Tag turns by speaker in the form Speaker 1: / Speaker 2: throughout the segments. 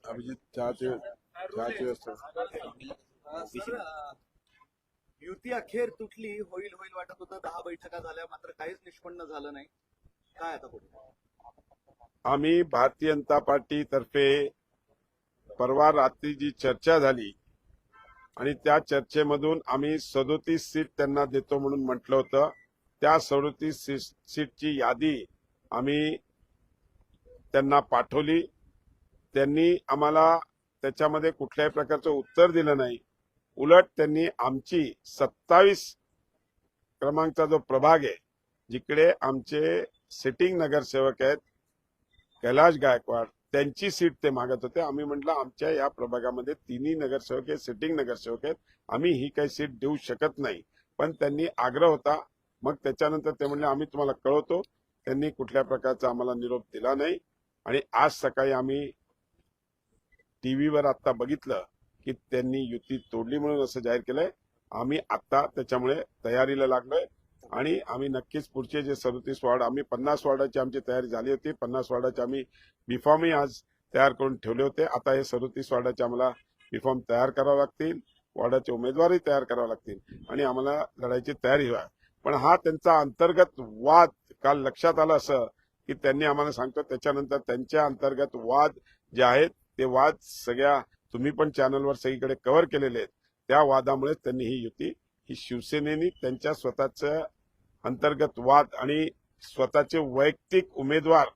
Speaker 1: अभिजित चहाचे
Speaker 2: युती अखेर तुटली. होईल वाटत होतं. 10 बैठका झाल्या मात्र काहीच निष्पन्न झालं नाही. काय आता पुढे?
Speaker 1: आम्ही भारतीय जनता पार्टी तर्फे परवा रात्री जी चर्चा झाली आणि त्या चर्चेमधून आम्ही 37 सीट त्यांना देतो म्हणून म्हटलं होतं. त्या 37 सीटची यादी आम्ही त्यांना पाठवली. त्यांनी आम्हाला त्याच्यामध्ये कुठल्याही प्रकारचं उत्तर दिलं नाही. उलट त्यांनी आमची 27 क्रमांकचा जो प्रभाग आहे, जिकडे आमचे सिटिंग नगरसेवक आहेत कैलाश गायकवाड, त्यांची सीट ते मागत होते. आम्ही म्हटलं आमच्या या प्रभागामध्ये तिन्ही नगरसेवक आहेत, सिटिंग नगरसेवक आहेत, आम्ही ही काही सीट देऊ शकत नाही. पण त्यांनी आग्रह होता. मग त्याच्यानंतर ते म्हणले आम्ही तुम्हाला कळवतो. त्यांनी कुठल्या प्रकारचा आम्हाला निरोप दिला नाही. आणि आज सकाळी आम्ही टीव्हीवर आता बघितलं की त्यांनी युती तोडली म्हणून असं जाहीर केलंय. आम्ही आता त्याच्यामुळे तयारीला लागलोय आणि आम्ही नक्कीच पुढचे जे 37 वॉर्ड, आम्ही 50 वॉर्डाची आमची तयारी झाली होती. 50 वॉर्डाचे आम्ही बीफॉर्मही आज तयार करून ठेवले होते. आता हे 37 वॉर्डाचे आम्हाला बीफॉर्म तयार करावे लागतील, वॉर्डाचे उमेदवारही तयार करावे लागतील आणि आम्हाला लढायची तयारी व्हा. पण हा त्यांचा अंतर्गत वाद काल लक्षात आला असं की त्यांनी आम्हाला सांगतो. त्याच्यानंतर त्यांच्या अंतर्गत वाद जे आहेत ते वाद सगळ्या तुम्ही पण चॅनलवर सगळीकडे कव्हर केलेले आहेत. त्या वादामुळे त्यांनी ही युती, ही शिवसेनेनी त्यांच्या स्वतःचं अंतर्गत वाद आणि स्वतःचे वैयक्तिक उमेदवार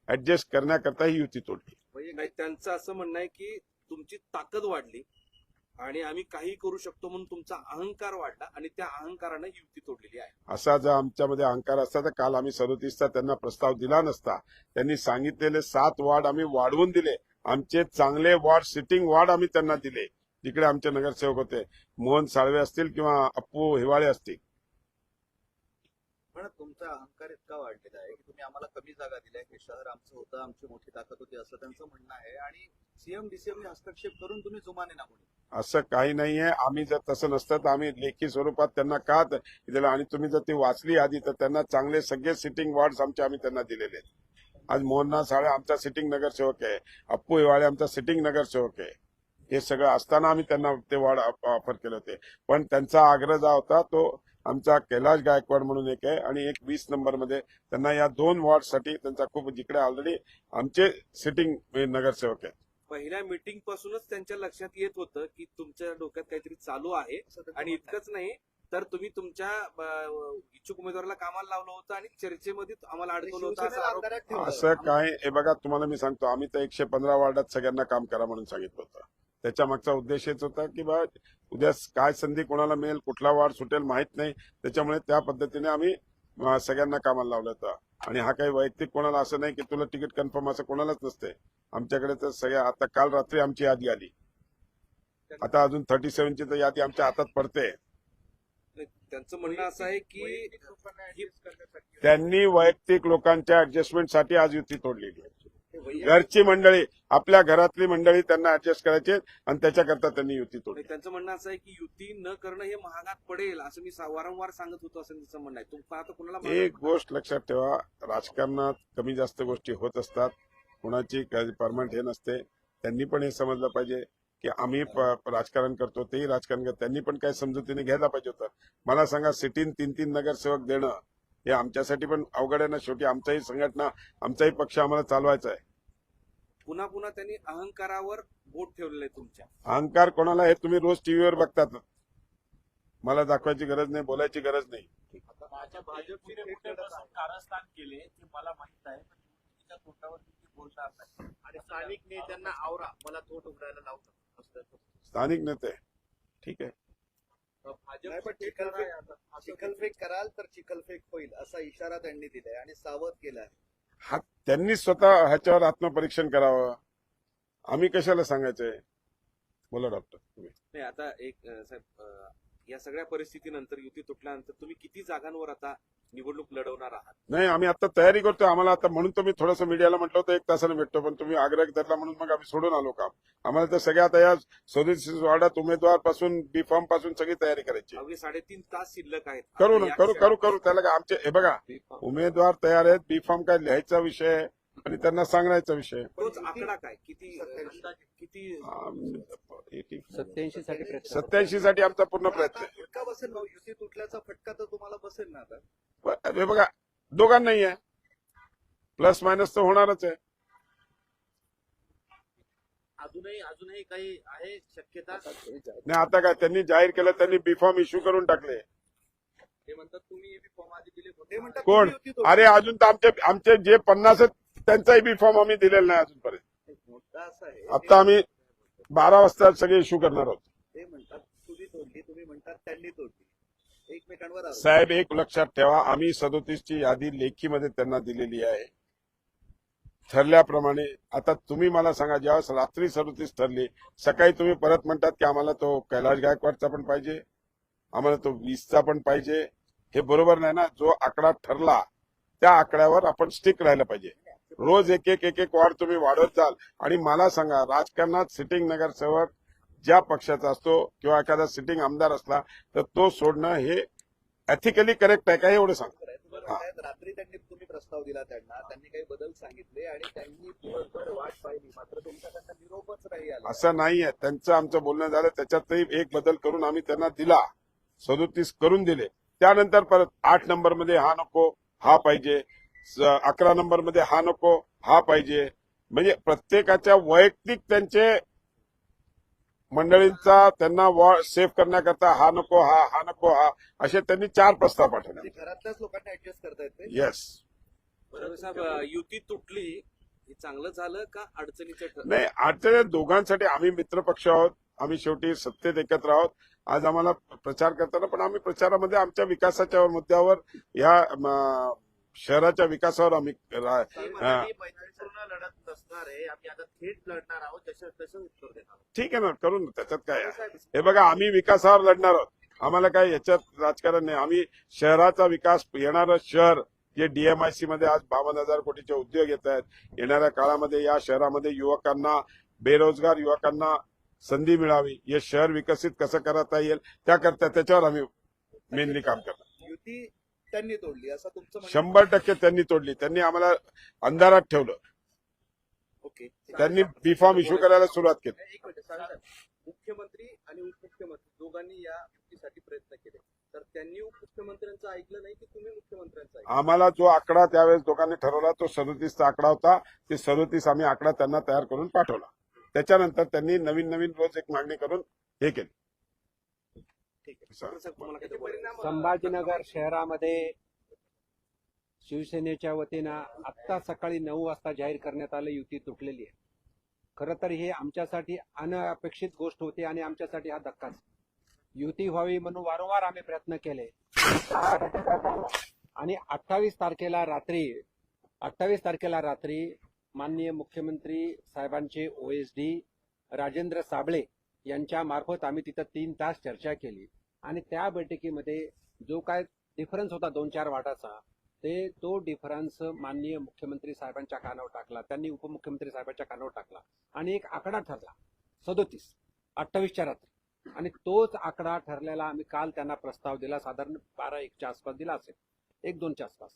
Speaker 1: ऍडजस्ट करण्याकरता ही युती तोडली.
Speaker 3: नाही, त्यांचं असं म्हणणं आहे की तुमची ताकद वाढली आणि आम्ही काही करू शकतो म्हणून तुमचा अहंकार वाढला आणि त्या अहंकाराने युती तोडलेली आहे.
Speaker 1: असा जर आमच्यामध्ये अहंकार असता तर काल आम्ही 37चा त्यांना प्रस्ताव दिला नसता. त्यांनी सांगितलेले 7 वॉर्ड आम्ही वाढवून दिले. आमचे चांगले वॉर्ड, सिटिंग वॉर्ड आम्ही त्यांना दिले, जिकडे आमचे नगरसेवक होते. मोहन साळवे असतील किंवा अप्पू हिवाळे असतील.
Speaker 2: पण तुमचा अहंकार इतका वाढलेला आहे की तुम्ही आम्हाला कमी जागा दिल्या. हे शहर आमचं होतं, आमची मोठी ताकद होती असं त्यांचं म्हणणं आहे आणि सीएम डीसीएम हस्तक्षेप करून तुम्ही जुमाने ना म्हणून.
Speaker 1: असं काही नाहीये. आम्ही जर तसं नसतं तर आम्ही लेखी स्वरूपात त्यांना का दिलं आणि तुम्ही जर ती वाचली आधी तर त्यांना चांगले सगळे सिटिंग वॉर्ड आम्ही त्यांना दिलेले आहेत. आज मोहननाथ साळे आमचा सिटिंग नगरसेवक आहे, अप्पू हिवाळे आमचा सिटिंग नगरसेवक आहे. हे सगळं असताना आम्ही त्यांना ते वॉर्ड ऑफर केले होते. पण त्यांचा आग्रह जो होता तो आमचा कैलाश गायकवाड म्हणून एक आहे आणि एक 20 नंबरमध्ये त्यांना या 2 वॉर्डसाठी त्यांचा खूप, जिकडे ऑलरेडी आमचे सिटिंग नगरसेवक आहेत.
Speaker 3: पहिल्या मीटिंग पासूनच त्यांच्या लक्षात येत होतं की तुमच्या डोक्यात काहीतरी चालू आहे आणि इतकंच नाही तर तुम्ही तुमच्या इच्छुक उमेदवाराला कामाला लावलं होतं आणि चर्चेमध्ये आम्हाला अडकवलं होतं असा आरोप.
Speaker 1: असं काय हे बघा, तुम्हाला मी सांगतो, आम्ही तर 115 वॉर्डात सगळ्यांना काम करा म्हणून सांगितलं होतं. त्याच्या मागचा उद्देश हेच होता की बा उद्या काय संधी कोणाला मिळेल, कुठला वॉर्ड सुटेल माहित नाही. त्याच्यामुळे त्या पद्धतीने आम्ही सगळ्यांना कामाला लावलं होतं. आणि हा काही वैयक्तिक कोणाला असं नाही की तुला तिकीट कन्फर्म असं कोणालाच नसते. आमच्याकडे तर सगळ्या, आता काल रात्री आमची यादी आली, आता अजून 37ची तर यादी आमच्या हातात पडते.
Speaker 3: त्यांचं म्हणणं असं आहे की
Speaker 1: त्यांनी वैयक्तिक लोकांच्या ऍडजस्टमेंटसाठी आज युती तोडलेली आहे. घरची मंडळी, आपल्या घरातली मंडळी त्यांना ऍडजस्ट करायचे आणि त्याच्याकरता त्यांनी युती तोडली.
Speaker 3: त्यांचं म्हणणं असं आहे की युती न करणं हे महागात पडेल असं मी वारंवार सांगत होतो असं त्यांचं म्हणणं आहे. तुमचं आता कुणाला
Speaker 1: एक गोष्ट लक्षात ठेवा, राजकारणात कमी जास्त गोष्टी होत असतात, कोणाची परमनंट हे नसते. त्यांनी पण हे समजलं पाहिजे की आम्ही राजकारण करतो, तेही राजकारण करतो. त्यांनी पण काही समजुतीने घ्यायला पाहिजे होतं. मला सांगा, सिटीन 3-3 नगरसेवक देणं हे आमच्यासाठी पण अवघड आहे ना. शेवटी आमचाही संघटना, आमचाही पक्ष आम्हाला चालवायचा आहे.
Speaker 3: पुन्हा पुन्हा त्यांनी अहंकारावर बोट ठेवलेलं आहे तुमच्या.
Speaker 1: अहंकार कोणाला हे तुम्ही रोज टीव्हीवर बघतात. मला दाखवायची गरज नाही, बोलायची गरज नाही.
Speaker 4: कारस्थान केले ते मला माहित आहे, पण युतीच्या तोंडावरती ती बोलणार नाही आणि स्थानिक नेत्यांना आवरा, मला तोंड उघडायला लावतात.
Speaker 1: स्थानिक नेते ठीक आहे,
Speaker 2: चिखलफेक कराल तर चिखलफेक होईल असा इशारा त्यांनी दिलाय आणि सावध केलाय.
Speaker 1: हा त्यांनी स्वतः ह्याच्यावर आत्मपरीक्षण करावं. आम्ही कशाला सांगायचंय? बोला डॉक्टर.
Speaker 3: नाही, आता एक साहेब, या सगळ्या परिस्थितीनंतर, युती तुटल्यानंतर तुम्ही किती जागांवर आता निवडणूक लढवणार आहात?
Speaker 1: नाही, आम्ही आता तयारी करतोय. आम्हाला आता म्हणून तर मी थोडंसं मीडियाला म्हटलं होतं 1 तासाने भेटतो, पण तुम्ही आग्रह धरला म्हणून मग आम्ही सोडून आलो काम. आम्हाला तर सगळ्या आता या 37 वार्डात उमेदवार पासून बी फॉर्म पासून सगळी तयारी करायची.
Speaker 3: अवघे 3.5 तास शिल्लक आहेत.
Speaker 1: करू
Speaker 3: आता
Speaker 1: ना,
Speaker 3: या
Speaker 1: करू
Speaker 3: क्षणात
Speaker 1: करू करू त्याला काय आमचे हे बघा, उमेदवार तयार आहेत. बी फॉर्म काय लिहायचा विषय आहे आणि त्यांना सांगण्याचा विषय आहे.
Speaker 3: तोच आकडा काय, किती
Speaker 5: 87 साठी प्रयत्न
Speaker 1: 87 साठी आमचा पूर्ण प्रयत्न
Speaker 2: आता
Speaker 1: आहे.
Speaker 2: फटका बसेल ना, युती तुटल्याचा फटका तर तुम्हाला बसेल ना आता.
Speaker 1: हे बघा, दोघांनाही आहे. प्लस मायनस तर होणारच आहे.
Speaker 4: अजूनही काही आहे शक्यता?
Speaker 1: नाही, आता काय त्यांनी जाहीर केलं, त्यांनी बी फॉर्म इश्यू करून टाकले.
Speaker 4: ते म्हणतात तुम्ही फॉर्म आधी दिले
Speaker 2: ते म्हणतात
Speaker 1: कोण?
Speaker 2: तुम्ही युती तोडली.
Speaker 1: अरे अजून तर आमचे जे 50 आहेत त्यांचाही बी फॉर्म आम्ही दिलेला नाही अजूनपर्यंत.
Speaker 2: मुद्दा असा आहे,
Speaker 1: आता आम्ही 12 वाजता सगळे इश्यू करणार आहोत.
Speaker 2: ते म्हणतात तुम्ही तोडली, तुम्ही म्हणतात त्यांनी तोडली. एकमेकांवर आरोप.
Speaker 1: साहेब, एक लक्षात ठेवा, आम्ही 37 ची यादी लेखीमध्ये त्यांना दिलेली आहे ठरल्याप्रमाणे. आता तुम्ही मला सांगा, ज्यावेळेस रात्री 37 ठरली, सकाळी तुम्ही परत म्हणतात की आम्हाला तो कैलाश गायकवाडचा पण पाहिजे, आम्हाला तो 20चा पण पाहिजे. हे बरोबर नाही ना. जो आकडा ठरला त्या आकड्यावर आपण स्टिक राहायला पाहिजे. रोज एक एक वाढ तुम्ही वाढवत जाल. आणि मला सांगा, राजकारणात सिटिंग नगरसेवक ज्या पक्षाचा असतो किंवा एखादा सिटिंग आमदार असला तर तो सोडणं हे एथिकली करेक्ट आहे का, हे एवढं सांग.
Speaker 2: तुम्ही म्हणतायत, रात्री तुम्ही प्रस्ताव दिला त्यांनी काही बदल सांगितले आणि त्यांनी दिवसभर वाट पाहिली, मात्र तुमच्याकडनं निरोपच नाही आला.
Speaker 1: असं नाहीये. त्यांचं आमचं बोलणं झालं, त्याच्यातही एक बदल करून आम्ही त्यांना दिला. 37 करून दिले. त्यानंतर परत 8 नंबरमध्ये हा नको, हा पाहिजे. 11 नंबरमध्ये हा नको, हा पाहिजे. म्हणजे प्रत्येकाच्या वैयक्तिक त्यांचे मंडळींचा त्यांना सेव्ह करण्याकरता हा नको, हा नको, हा असे त्यांनी 4 प्रस्ताव पाठवले.
Speaker 2: म्हणजे घरातल्याच लोकांना ऍडजस्ट करतायत ते.
Speaker 1: येस.
Speaker 3: बरोबर साहेब, युती तुटली हे चांगलं झालं का अडचणीचं ठरलं?
Speaker 1: नाही, अडचणी दोघांसाठी. आम्ही मित्रपक्ष आहोत, आम्ही शेवटी सत्तेत एकत्र आहोत. आज आम्हाला प्रचार करताना पण आम्ही प्रचारामध्ये आमच्या विकासाच्या मुद्द्यावर, या शहराच्या विकासावर आम्ही
Speaker 4: आम्ही मैत्रीपूर्ण लढत नसणार आहे, आम्ही आता थेट लढणार आहोत, तसं उत्तर देणार आहोत.
Speaker 1: ठीक आहे ना, करू ना, त्याच्यात काय आहे. हे बघा, आम्ही विकासावर लढणार आहोत. आम्हाला काय याच्यात राजकारण नाही. आम्ही शहराचा विकास, येणारं शहर जे डीएमआयसी मध्ये आज 52,000 कोटीचे उद्योग येत आहेत, येणाऱ्या काळामध्ये या शहरामध्ये युवकांना, बेरोजगार युवकांना संधी मिळावी, हे शहर विकसित कसं करता येईल त्याकरता, त्याच्यावर आम्ही मेनली काम करणार.
Speaker 2: युती त्यांनी तोडली असं तुमचं म्हणणं?
Speaker 1: 100% त्यांनी तोडली. त्यांनी आम्हाला अंधारात ठेवलं.
Speaker 2: ओके.
Speaker 1: त्यांनी बी फॉर्म इश्यू करायला सुरुवात केली.
Speaker 4: एक मिनिट सांगा. मुख्यमंत्री आणि उपमुख्यमंत्री दोघांनी या युतीसाठी प्रयत्न केले, तर त्यांनी उपमुख्यमंत्र्यांचं ऐकलं नाही की तुम्ही मुख्यमंत्र्यांचं ऐकलं?
Speaker 1: आम्हाला जो आकडा त्यावेळेस दोघांनी ठरवला तो 37चा आकडा होता. ते 37 आम्ही आकडा त्यांना तयार करून पाठवला. त्याच्यानंतर त्यांनी नवीन रोज एक मागणी करून हे केली.
Speaker 3: ठीक आहे. साहेब, तुम्हाला काही बोलायचं?
Speaker 5: संभाजीनगर शहरामध्ये शिवसेनेच्या वतीनं आत्ता सकाळी 9 वाजता जाहीर करण्यात आलं युती तुटलेली आहे. खरं तर हे आमच्यासाठी अनपेक्षित गोष्ट होती आणि आमच्यासाठी हा धक्काच. युती व्हावी म्हणून वारंवार आम्ही प्रयत्न केले आणि 28 तारखेला रात्री माननीय मुख्यमंत्री साहेबांचे OSD राजेंद्र साबळे यांच्या मार्फत आम्ही तिथं 3 तास चर्चा केली आणि त्या बैठकीमध्ये जो काय डिफरन्स होता 2-4 वाटाचा, तो डिफरन्स माननीय मुख्यमंत्री साहेबांच्या कानावर टाकला, त्यांनी उपमुख्यमंत्री साहेबांच्या कानावर टाकला आणि एक आकडा ठरला 37, 28च्या रात्री. आणि तोच आकडा ठरलेला आम्ही काल त्यांना प्रस्ताव दिला, साधारण 12-1च्या आसपास दिला असेल, 1-2च्या आसपास.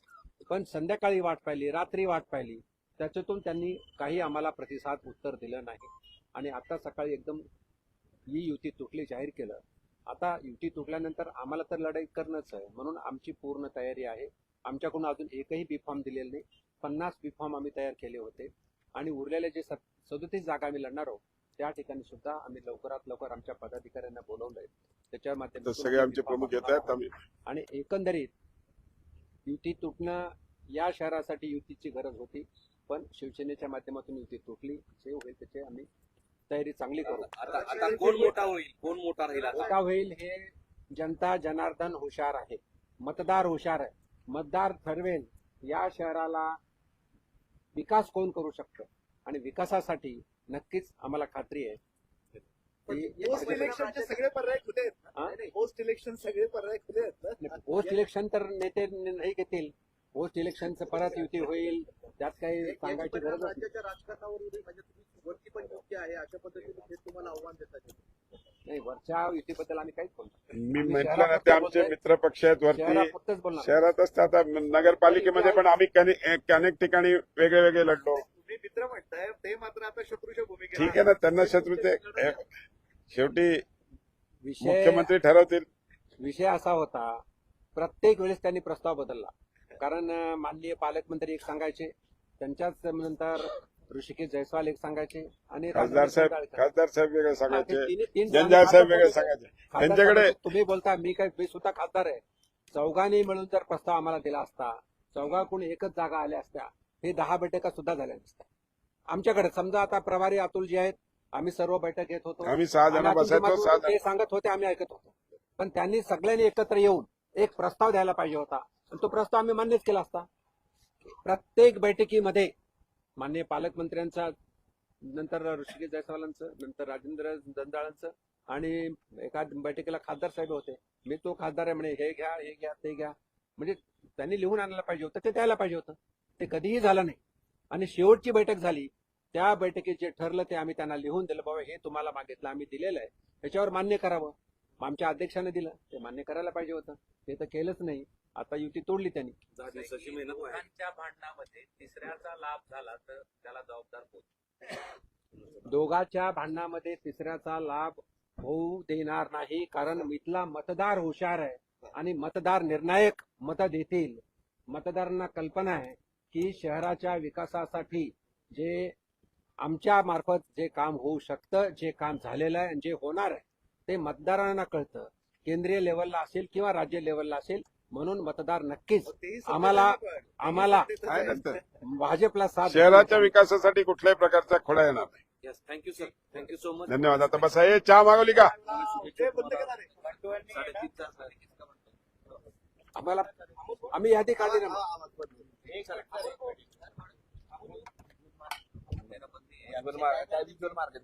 Speaker 5: पण संध्याकाळी वाट पाहिली, रात्री वाट पाहिली, त्याच्यातून त्यांनी काही आम्हाला प्रतिसाद उत्तर दिलं नाही. आणि आता सकाळी एकदम ही युती तुटली जाहीर केलं. आता युती तुटल्यानंतर आम्हाला तर लढाई करणंच आहे, म्हणून आमची पूर्ण तयारी आहे. आमच्याकडून अजून एकही बी फॉर्म दिलेला नाही. 50 बी फॉर्म आम्ही तयार केले होते आणि उरलेले जे 37 जागा आम्ही लढणार आहोत त्या ठिकाणी सुद्धा आम्ही लवकरात लवकर आमच्या पदाधिकाऱ्यांना बोलवलंय. त्याच्या
Speaker 1: तर सगळे आमचे प्रमुख येत आहेत. आम्ही
Speaker 5: आणि एकंदरीत युती तुटणं या शहरासाठी युतीची गरज होती, पण शिवसेनेच्या माध्यमातून युती तुटली. जे होईल त्याची आम्ही तयारी चांगली करू.
Speaker 3: आता कोण मोठा होईल, कोण मोठा राहील आता?
Speaker 5: मोठा होईल हे जनता जनार्दन हुशार आहे, मतदार हुशार आहे. मतदार ठरवेल या शहराला विकास कोण करू शकतं आणि विकासासाठी नक्कीच आम्हाला खात्री आहे
Speaker 2: पोस्ट इलेक्शनचे सगळे पर्याय खुले आहेत
Speaker 5: हा?
Speaker 2: ना पोस्ट इलेक्शन सगळे पर्याय खुले आहेत ना
Speaker 5: पोस्ट इलेक्शन तर नेते नाही घेतील. पोस्ट इलेक्शनचं परत युती होईल, त्यात काही सांगायची गरज नाही.
Speaker 2: राज्याच्या राजकारणावर म्हणजे तुम्ही वरती पण योग्य आहे अशा पद्धतीने हे तुम्हाला आव्हान देतात
Speaker 5: नाही, वरच्या युतीबद्दल आम्ही काहीच बोलतो.
Speaker 1: मी
Speaker 5: आम्ही
Speaker 1: म्हटलं ना
Speaker 5: शहरापुरतं
Speaker 1: ते आमचे
Speaker 5: बोलतोय.
Speaker 1: मित्र पक्ष आहेत वरती
Speaker 5: शहरापुरतंच बोलणार.
Speaker 1: शहरातच. आता नगरपालिकेमध्ये पण आम्ही अनेक ठिकाणी वेगळे वेगळे लढलो.
Speaker 2: तुम्ही मित्र म्हणताय ते मात्र आता शत्रूच्या भूमिकेत
Speaker 1: ठीक आहे ना, त्यांना शत्रू ते शेवटी
Speaker 5: विषय
Speaker 1: मुख्यमंत्री ठरवतील.
Speaker 5: विषय असा होता, प्रत्येक वेळेस त्यांनी प्रस्ताव बदलला. कारण माननीय पालकमंत्री एक सांगायचे, त्यांच्याच नंतर ऋषिकेश जयस्वाल एक सांगायचे आणि
Speaker 1: खासदार साहेब वेगळे
Speaker 5: हा, ते
Speaker 1: सांगायचे,
Speaker 5: तीन
Speaker 1: जंजाळ साहेब वेगळे सांगायचे.
Speaker 5: खासदार
Speaker 1: त्यांच्याकडे
Speaker 5: साहेब, तुम्ही बोलता मी सुद्धा खासदार आहे. चौघांनी मिळून जर प्रस्ताव आम्हाला दिला असता, चौघाकडून एकच जागा आल्या असत्या, हे 10 बैठका सुद्धा झाल्या नसत्या. आमच्याकडे समजा आता प्रभारी अतुलजी आहेत, आम्ही सर्व बैठक घेत होतो.
Speaker 1: आम्ही 6 जण
Speaker 5: आणि अतुलजी
Speaker 1: बसायचो.
Speaker 5: मागून
Speaker 1: 6
Speaker 5: ते सांगत होते, आम्ही ऐकत होतो. पण त्यांनी सगळ्यांनी एकत्र येऊन एक प्रस्ताव द्यायला पाहिजे होता, आणि तो प्रस्ताव आम्ही मान्यच केला असता. प्रत्येक बैठकीमध्ये माननीय पालकमंत्र्यांचा, नंतर ऋषिकेश जयस्वालांचं, नंतर राजेंद्र जंजाळांचं, आणि एका बैठकीला खासदार साहेब होते. मी तो खासदार आहे म्हणे, हे घ्या ते घ्या. म्हणजे त्यांनी लिहून आणायला पाहिजे होतं, ते द्यायला पाहिजे होतं. ते कधीही झालं नाही. आणि शेवटची बैठक झाली, त्या बैठकीत जे ठरलं ते आम्ही त्यांना लिहून दिलं, बाबा हे तुम्हाला मागितलं, आम्ही दिलेलं आहे, त्याच्यावर मान्य करावं. आमच्या अध्यक्षाने दिलं, ते मान्य करायला पाहिजे होतं. ते तर केलंच नाही. आता युती तोडली त्यांनी.
Speaker 6: दोघांच्या भांडणामध्ये तिसऱ्याचा लाभ झाला तर त्याला जबाबदार कोण?
Speaker 5: दोघांच्या भांडणामध्ये तिसऱ्याचा लाभ होऊ देणार नाही, कारण इथला मतदार हुशार आहे आणि मतदार निर्णायक मतं देतील. मतदारांना कल्पना आहे की शहराच्या विकासासाठी जे आमच्या मार्फत जे काम होऊ शकतं, जे काम झालेलं आहे आणि जे होणार आहे, ते मतदारांना कळतं. केंद्रीय लेवलला असेल किंवा राज्य लेवलला असेल, म्हणून मतदार नक्कीच आम्हाला
Speaker 1: काय नंतर
Speaker 5: भाजपला साथ
Speaker 1: शहराच्या विकासासाठी कुठल्याही प्रकारचा खोडा येणार नाही.
Speaker 3: Yes, thank you sir, thank you so much.
Speaker 1: धन्यवाद. आता बसा. हे चहा मागवली का?
Speaker 2: ते बंद करणार आहे.
Speaker 5: आम्हाला आम्ही यादी काढली ना.
Speaker 6: मार्केट